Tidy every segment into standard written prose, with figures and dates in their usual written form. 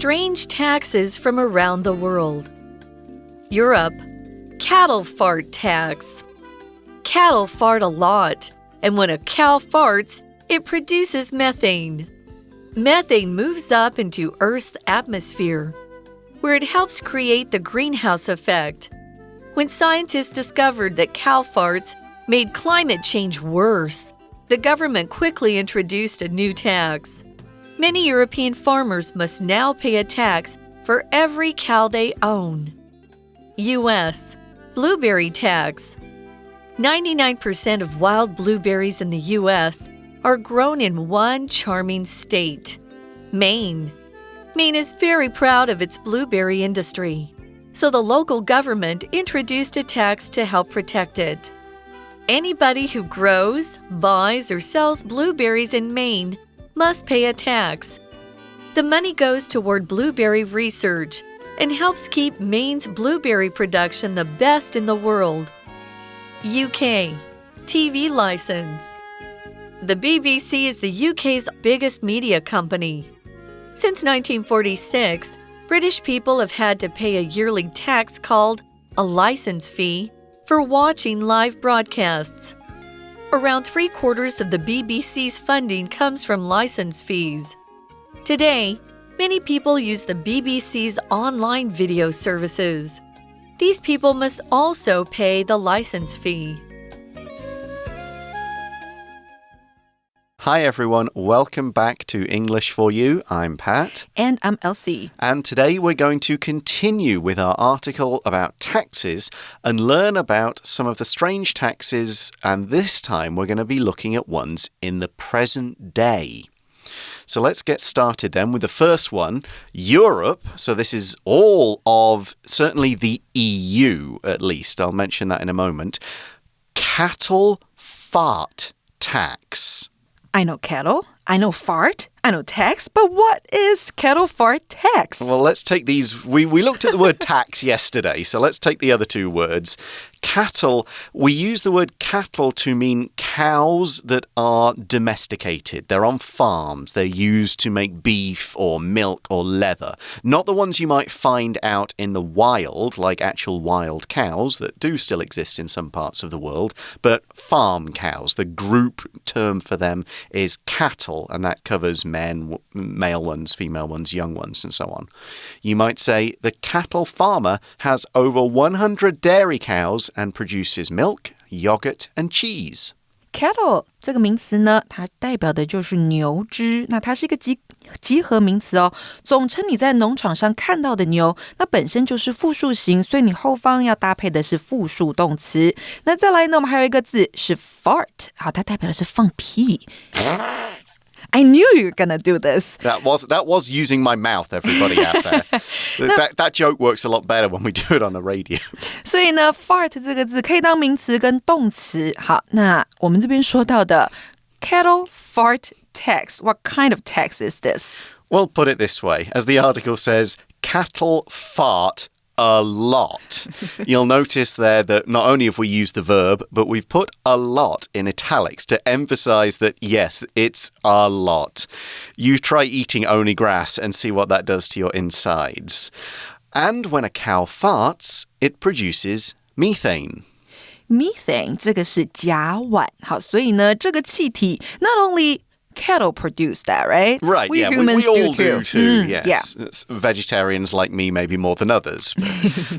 strange taxes from around the world. Europe, cattle fart tax. Cattle fart a lot, and when a cow farts, it produces methane. Methane moves up into Earth's atmosphere, where it helps create the greenhouse effect. When scientists discovered that cow farts made climate change worse, the government quickly introduced a new tax. Many European farmers must now pay a tax for every cow they own. U.S. Blueberry tax. 99% of wild blueberries in the U.S. are grown in one charming state, Maine. Maine is very proud of its blueberry industry, so the local government introduced a tax to help protect it. Anybody who grows, buys, or sells blueberries in Maine must pay a tax. The money goes toward blueberry research and helps keep Maine's blueberry production the best in the world. UK. TV license. The BBC is the UK's biggest media company. Since 1946, British people have had to pay a yearly tax called a license fee for watching live broadcasts. Around 3/4 of the BBC's funding comes from license fees. Today, many people use the BBC's online video services. These people must also pay the license fee. Hi everyone, welcome back to English for You. I'm Pat. And I'm Elsie. And today we're going to continue with our article about taxes and learn about some of the strange taxes, and this time we're going to be looking at ones in the present day. So let's get started then with the first one, Europe. So this is all of, certainly the EU at least, I'll mention that in a moment. Cattle fart tax. I know cattle, I know fart, I know tax, but what is cattle fart tax? Well, let's take these. We looked at the word tax yesterday, so let's take the other two words. Cattle, we use the word cattle to mean cows that are domesticated. They're on farms. They're used to make beef or milk or leather. Not the ones you might find out in the wild, like actual wild cows that do still exist in some parts of the world, but farm cows. The group term for them is cattle, and that covers men, male ones, female ones, young ones, and so on. You might say the cattle farmer has over 100 dairy cows and produces milk, yogurt, and cheese. Cattle 这个名词呢，它代表的就是牛只，那它是一个集合名词哦，总称你在农场上看到的牛，那本身就是复数形，所以你后方要搭配的是复数动词。那再来呢，我们还有一个字是 fart， 好，它代表的是放屁。I knew you were going to do this. That was using my mouth, everybody out there. that joke works a lot better when we do it on the radio. 所以呢 fart 这个字可以当名词跟动词。好，那我们这边说到的 cattle fart tax. What kind of tax is this? Well, put it this way. As the article says, cattle fart a lot. You'll notice there that not only have we used the verb, but we've put a lot in italics to emphasize that, yes, it's a lot. You try eating only grass and see what that does to your insides. And when a cow farts, it produces methane. Methane 这个是甲烷，好，所以呢，这个气体 not only cattle produce that, right? Right, we yeah. humans we all do too, yes. Yeah. Vegetarians like me maybe more than others.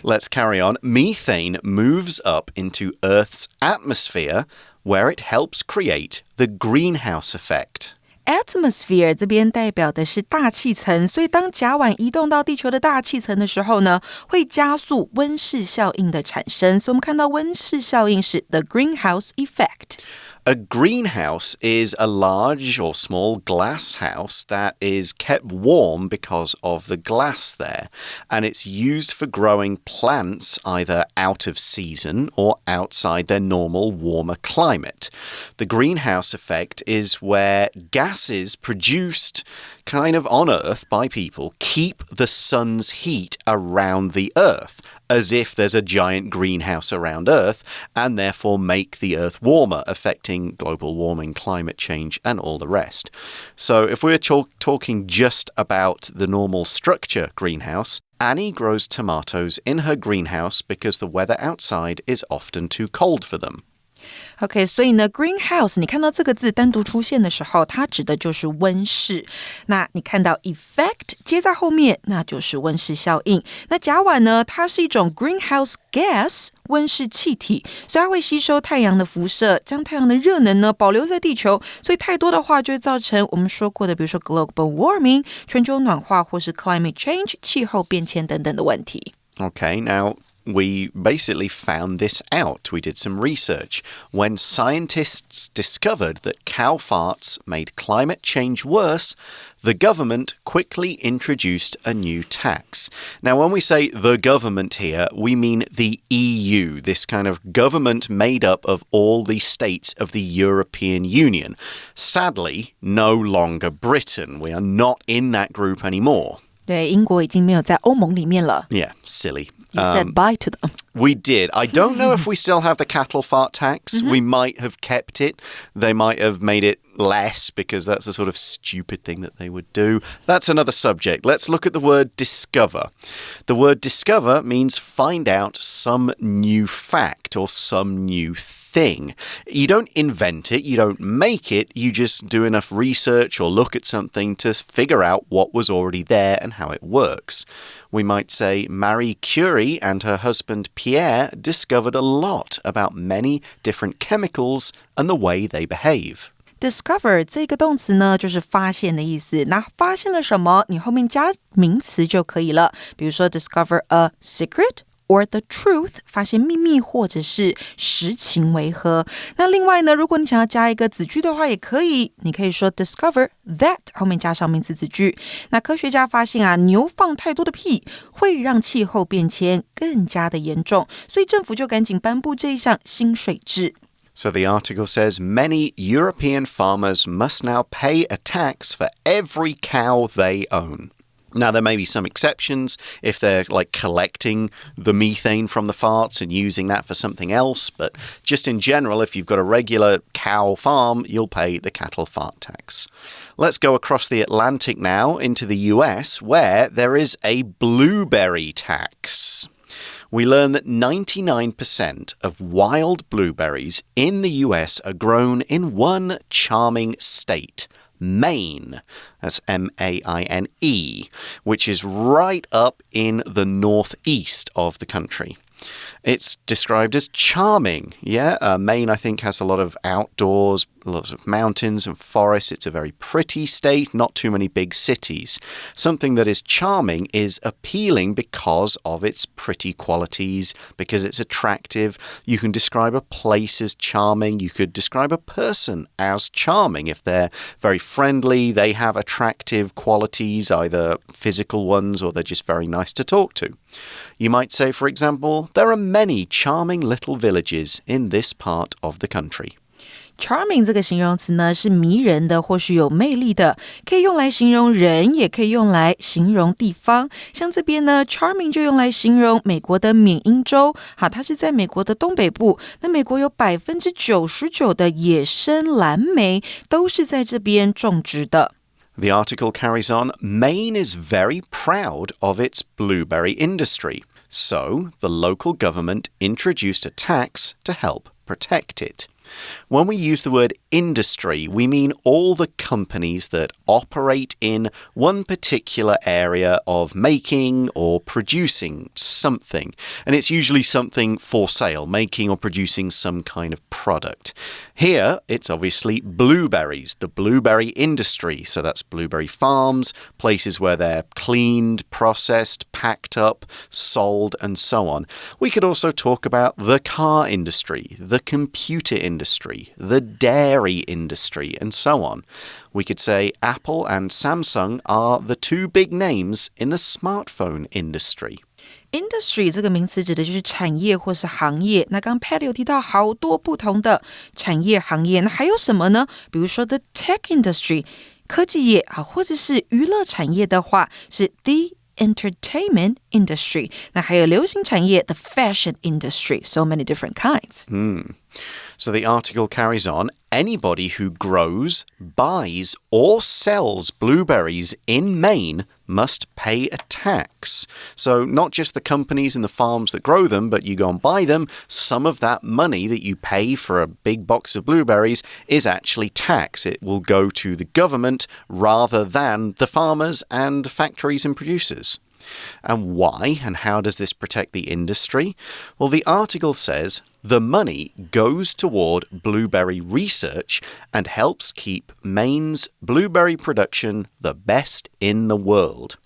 Let's carry on. Methane moves up into Earth's atmosphere where it helps create the greenhouse effect. Atmosphere 这边代表的是大气层，所以当甲烷移动到地球的大气层的时候呢，会加速温室效应的产生。所以我们看到温室效应是 the greenhouse effect.A greenhouse is a large or small glass house that is kept warm because of the glass there, and it's used for growing plants either out of season or outside their normal warmer climate. The greenhouse effect is where gases produced kind of on Earth by people keep the sun's heat around the Earth, as if there's a giant greenhouse around Earth and therefore make the Earth warmer, affecting global warming, climate change, and all the rest. So if we're talking just about the normal structure greenhouse, Annie grows tomatoes in her greenhouse because the weather outside is often too cold for them. OK， 所以呢 greenhouse 你看到这个字单独出现的时候，它指的就是温室。那你看到 effect 接在后面，那就是温室效应。那甲烷呢，它是一种 greenhouse gas 温室气体，所以它会吸收太阳的辐射，将太阳的热能呢保留在地球，所以太多的话就会造成我们说过的，比如说 global warming 全球暖化，或是 climate change 气候变迁等等的问题。Okay, now we basically found this out. We did some research. When scientists discovered that cow farts made climate change worse, the government quickly introduced a new tax. Now, when we say the government here, we mean the EU, this kind of government made up of all the states of the European Union. Sadly, no longer Britain. We are not in that group anymore. 对，英国已经没有在欧盟里面了。Yeah, silly. You said bye to them. We did. I don't know if we still have the cattle fart tax. We might have kept it. They might have made it less because that's the sort of stupid thing that they would do. That's another subject. Let's look at the word discover. The word discover means find out some new fact or some new thing. You don't invent it, you don't make it, you just do enough research or look at something to figure out what was already there and how it works. We might say Marie Curie and her husband Pierre discovered a lot about many different chemicals and the way they behave. Discover 这个动词呢，就是发现的意思。那发现了什么，你后面加名词就可以了。比如说 discover a secret。or the truth 发现秘密或者是实情为何。那另外呢，如果你想要加一个子句的话也可以，你可以说 discover that 后面加上名词子句。那科学家发现啊，牛放太多的屁会让气候变迁更加的严重，所以政府就赶紧颁布这一项新税制。So the article says many European farmers must now pay a tax for every cow they own. Now, there may be some exceptions if they're like collecting the methane from the farts and using that for something else. But just in general, if you've got a regular cow farm, you'll pay the cattle fart tax. Let's go across the Atlantic now into the US, where there is a blueberry tax. We learn that 99% of wild blueberries in the US are grown in one charming state. Maine, that's M-A-I-N-E, which is right up in the northeast of the country. It's described as charming. Yeah, Maine, I think, has a lot of outdoors, lots of mountains and forests. It's a very pretty state, not too many big cities. Something that is charming is appealing because of its pretty qualities, because it's attractive. You can describe a place as charming. You could describe a person as charming. If they're very friendly, they have attractive qualities, either physical ones or they're just very nice to talk to. You might say, for example, there are many charming little villages in this part of the country. Charming 这个形容词呢是迷人的或是有魅力的，可以用来形容人，也可以用来形容地方。像这边呢 charming 就用来形容美国的缅因州，好，它是在美国的东北部。那美国有 99% 的野生蓝莓都是在这边种植的。The article carries on, Maine is very proud of its blueberry industry. So, the local government introduced a tax to help protect it. When we use the word industry, we mean all the companies that operate in one particular area of making or producing something. And it's usually something for sale, making or producing some kind of product. Here, it's obviously blueberries, the blueberry industry. So that's blueberry farms, places where they're cleaned, processed, packed up, sold, and so on. We could also talk about the car industry, the computer industry, the dairy industry, and so on. We could say Apple and Samsung are the two big names in the smartphone industry. Industry 这个名词指的就是产业或是行业。那刚刚 Patty 有提到好多不同的产业行业，那还有什么呢？比如说 the tech industry 科技业啊，或者是娱乐产业的话是 the entertainment industry. 那还有流行产业 the fashion industry. So many different kinds. So the article carries on. Anybody who grows, buys, or sells blueberries in Maine must pay a tax. So not just the companies and the farms that grow them, but you go and buy them, some of that money that you pay for a big box of blueberries is actually tax. It will go to the government rather than the farmers and factories and producers. And why and how does this protect the industry? Well, the article says the money goes toward blueberry research and helps keep Maine's blueberry production the best in the world.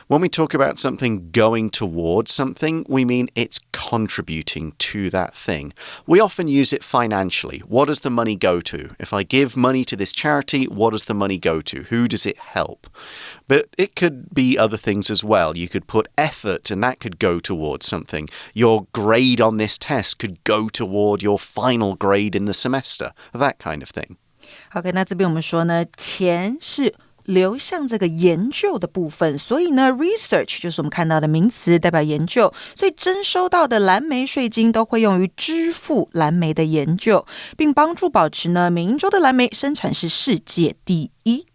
When we talk about something going towards something, we mean it's contributing to that thing. We often use it financially. What does the money go to? If I give money to this charity, what does the money go to? Who does it help? But it could be other things as well. You could put effort and that could go towards something. Your grade on this test could go toward your final grade in the semester. That kind of thing. OK, 那这边我们说呢，钱是流向这个研究的部分，所以呢 research 就是我们看到的名词，代表研究，所以征收到的蓝莓税金都会用于支付蓝莓的研究，并帮助保持呢缅因州的蓝莓生产是世界第一。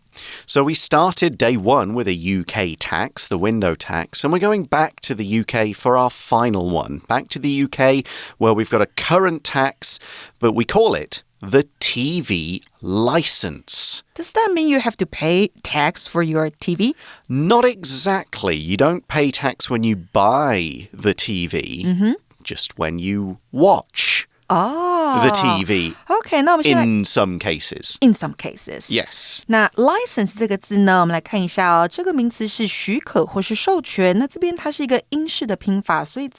So we started day one with a UK tax, the window tax, and we're going back to the UK for our final one. Back to the UK where we've got a current tax, but we call it the TV license. Does that mean you have to pay tax for your TV? Not exactly. You don't pay tax when you buy the TV, just when you watch the TV. OK, 那我们现在 in some cases. In some cases. Yes. 那 license 这个字呢，我们来看一下哦。这个名词是许可或是授权。那这边它是一个英式的拼法，所以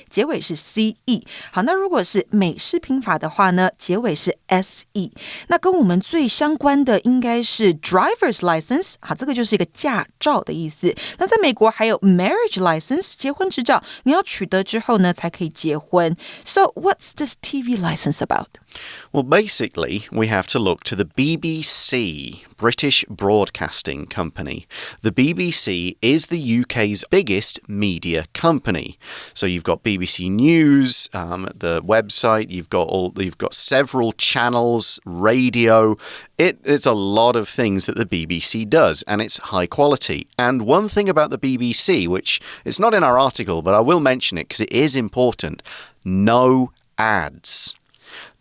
结尾是 CE。好，那如果是美式拼法的话呢，结尾是 SE。那跟我们最相关的应该是 driver's license。好，这个就是一个驾照的意思。那在美国还有 marriage license， 结婚执照，你要取得之后呢，才可以结婚。So what's this TV license about? Well, basically, we have to look to the BBC, British Broadcasting Company. The BBC is the UK's biggest media company. So you've got BBC News, the website, you've got several channels, radio. It's a lot of things that the BBC does, and it's high quality. And one thing about the BBC, which is not in our article, but I will mention it because it is important, no ads.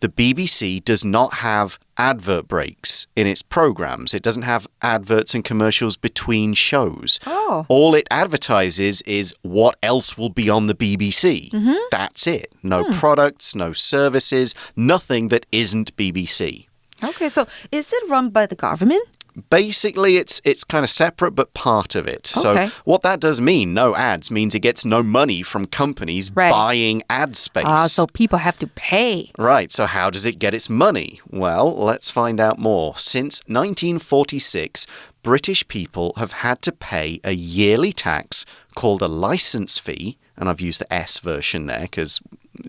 The BBC does not have advert breaks in its programs. It doesn't have adverts and commercials between shows. Oh. All it advertises is what else will be on the BBC. That's it. No products, no services, nothing that isn't BBC. Okay, so is it run by the government? Basically, it's kind of separate, but part of it. Okay. So what that does mean, no ads, means it gets no money from companies buying ad space. So people have to pay. Right, so how does it get its money? Well, let's find out more. Since 1946, British people have had to pay a yearly tax called a license fee, and I've used the S version there because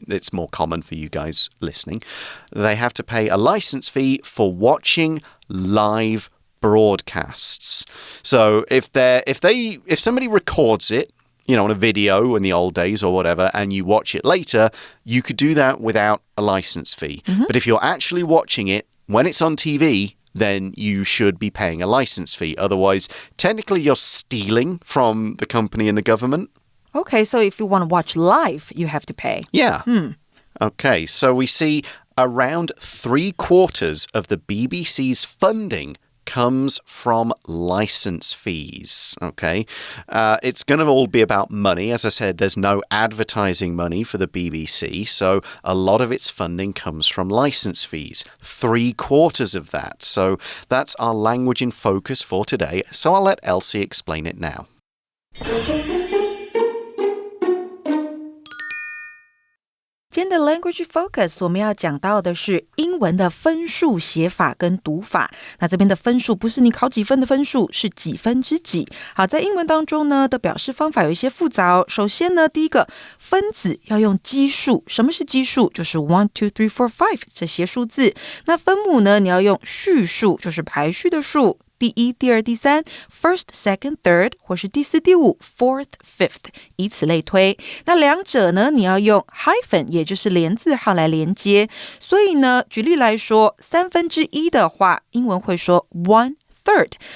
it's more common for you guys listening. They have to pay a license fee for watching live broadcasts. So if somebody records it, on a video in the old days or whatever, and you watch it later, you could do that without a license fee. But if you're actually watching it when it's on TV, then you should be paying a license fee. Otherwise, technically you're stealing from the company and the government. Okay, so if you want to watch live, you have to pay. Yeah. Okay, so we see around 3/4 of the BBC's funding comes from license fees, okay? It's going to all be about money. As I said, there's no advertising money for the BBC, so a lot of its funding comes from license fees. 3/4 of that. So that's our language in focus for today. So I'll let Elsie explain it now. 今天的 Language Focus 我们要讲到的是英文的分数写法跟读法。那这边的分数不是你考几分的分数，是几分之几。好，在英文当中呢的表示方法有一些复杂哦。首先呢，第一个分子要用基数。什么是基数？就是 1, 2, 3, 4, 5这些数字。那分母呢，你要用序数，就是排序的数。第一、第二、第三 first, second, third 或是第四、第五 fourth, fifth 以此类推。那两者呢你要用 hyphen 也就是连字号来连接，所以呢举例来说1/3的话英文会说 1/3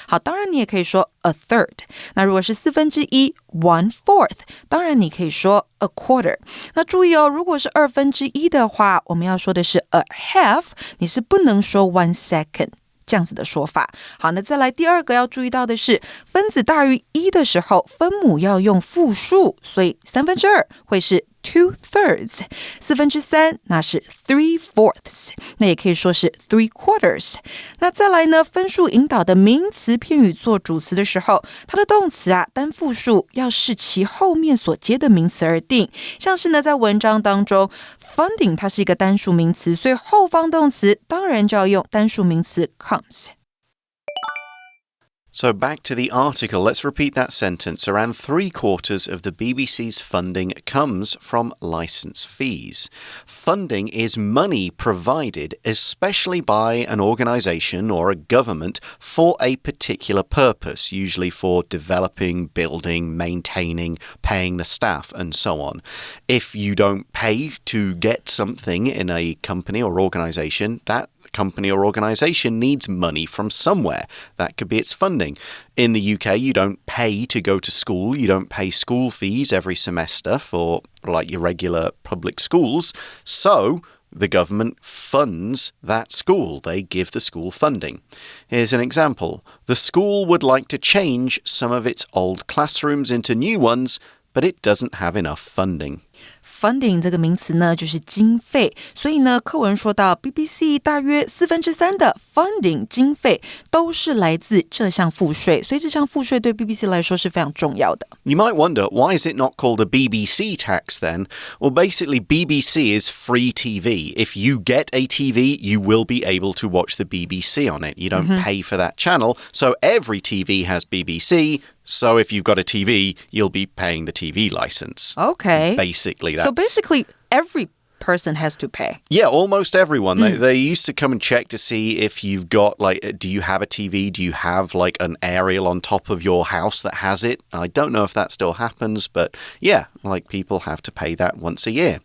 好，当然你也可以说 a third。 那如果是1/4 1/4 当然你可以说 a quarter。 那注意哦，如果是1/2的话我们要说的是 a half， 你是不能说 1 second这样子的说法。好，那再来第二个要注意到的是分子大于1的时候分母要用复数，所以2/3会是 2/3， 4/3那是 3/4， 那也可以说是 3/4。 那再来呢，分数引导的名词片语做主词的时候，它的动词啊单复数要视其后面所接的名词而定。像是呢在文章当中 funding 它是一个单数名词，所以后方动词当然就要用单数名词 comes。So back to the article, let's repeat that sentence. Around 3/4 of the BBC's funding comes from license fees. Funding is money provided, especially by an organization or a government, for a particular purpose, usually for developing, building, maintaining, paying the staff, and so on. If you don't pay to get something in a company or organization, that company or organization needs money from somewhere. That could be its funding. In the UK, you don't pay to go to school. You don't pay school fees every semester for like your regular public schools. So the government funds that school. They give the school funding. Here's an example. The school would like to change some of its old classrooms into new ones, but it doesn't have enough funding.Funding 这个名词呢就是经费，所以呢课文说到 BBC 大约3/4的 funding 经费都是来自这项赋税，所以这项赋税对 BBC 来说是非常重要的。You might wonder, why is it not called a BBC tax then? Well, basically BBC is free TV. If you get a TV, you will be able to watch the BBC on it. You don't pay for that channel, so every TV has BBC.So if you've got a TV, you'll be paying the TV license. Okay. Basically, that's... So basically, every person has to pay. Yeah, almost everyone. They used to come and check to see if you've got, like, do you have a TV? Do you have, like, an aerial on top of your house that has it? I don't know if that still happens, but yeah, like, people have to pay that once a year.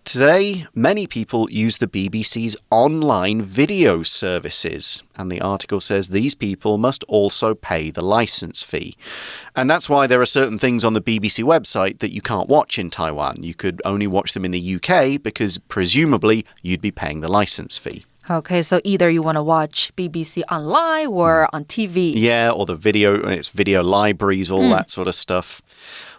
Today, many people use the BBC's online video services, and the article says these people must also pay the license fee. And that's why there are certain things on the BBC website that you can't watch in Taiwan. You could only watch them in the UK because presumably you'd be paying the license fee. Okay, so either you want to watch BBC online or on TV. Yeah, or it's video libraries, all that sort of stuff.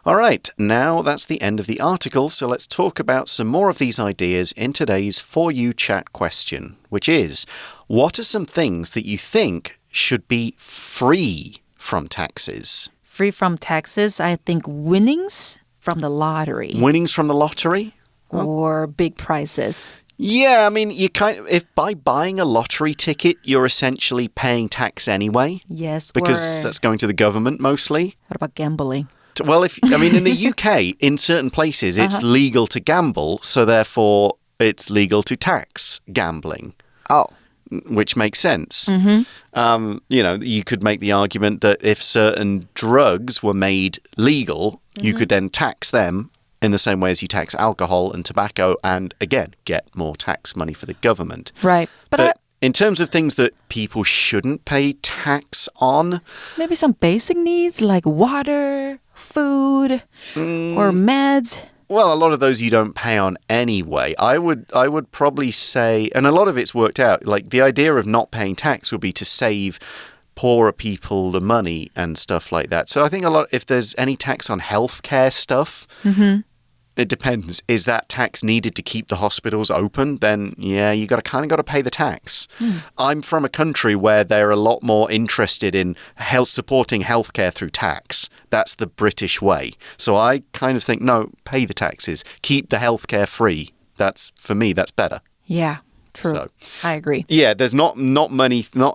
All right, now that's the end of the article, so let's talk about some more of these ideas in today's For You Chat question, which is, what are some things that you think should be free from taxes? Free from taxes, I think winnings from the lottery. Winnings from the lottery? Or big prizes. Yeah, I mean, if by buying a lottery ticket, you're essentially paying tax anyway. Yes, because that's going to the government mostly. What about gambling? Well, in the UK, in certain places, it's legal to gamble, so therefore it's legal to tax gambling. Oh. Which makes sense. You could make the argument that if certain drugs were made legal, you could then tax them in the same way as you tax alcohol and tobacco and, again, get more tax money for the government. Right. But in terms of things that people shouldn't pay tax on... Maybe some basic needs like water, food, or meds. Well, a lot of those you don't pay on anyway. I would probably say, and a lot of it's worked out, like the idea of not paying tax would be to save poorer people the money and stuff like that. So I think if there's any tax on healthcare stuff, it depends. Is that tax needed to keep the hospitals open? Then, yeah, you got to pay the tax. I'm from a country where they're a lot more interested in supporting healthcare through tax. That's the British way. So I kind of think, no, pay the taxes. Keep the healthcare free. For me, that's better. Yeah. True. So, I agree. Yeah, there's not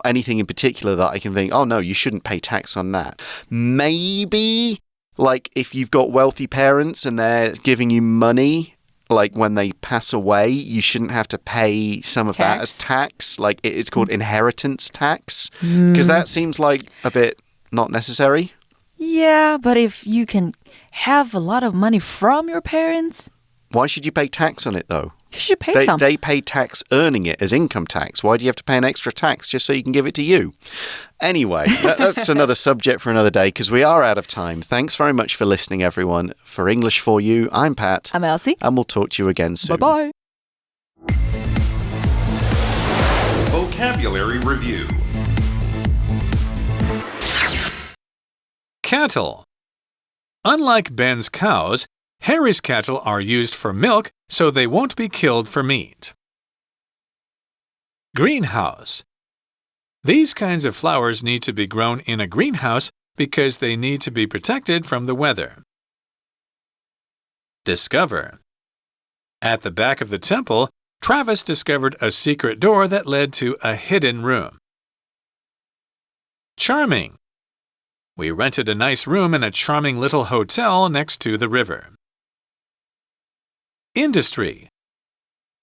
anything in particular that I can think, oh no, you shouldn't pay tax on that. Maybe, like if you've got wealthy parents and they're giving you money, like when they pass away, you shouldn't have to pay some of that as tax. Like it's called inheritance tax. Because that seems like a bit not necessary. Yeah, but if you can have a lot of money from your parents... Why should you pay tax on it, though? You should pay some. They pay tax earning it as income tax. Why do you have to pay an extra tax just so you can give it to you? Anyway, that's another subject for another day because we are out of time. Thanks very much for listening, everyone. For English for You, I'm Pat. I'm Elsie. And we'll talk to you again soon. Bye-bye. Vocabulary Review. Cattle. Unlike Ben's cows, Harry's cattle are used for milk, so they won't be killed for meat. Greenhouse. These kinds of flowers need to be grown in a greenhouse because they need to be protected from the weather. Discover. At the back of the temple, Travis discovered a secret door that led to a hidden room. Charming. We rented a nice room in a charming little hotel next to the river. Industry.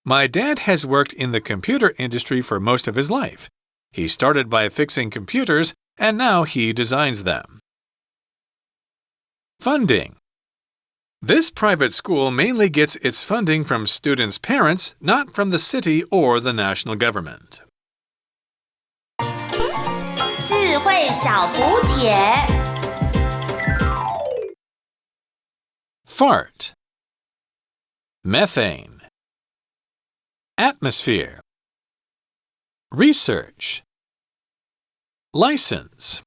My dad has worked in the computer industry for most of his life. He started by fixing computers, and now he designs them. Funding. This private school mainly gets its funding from students' parents, not from the city or the national government. 智慧小补帖 Fart. Methane. Atmosphere. Research. License.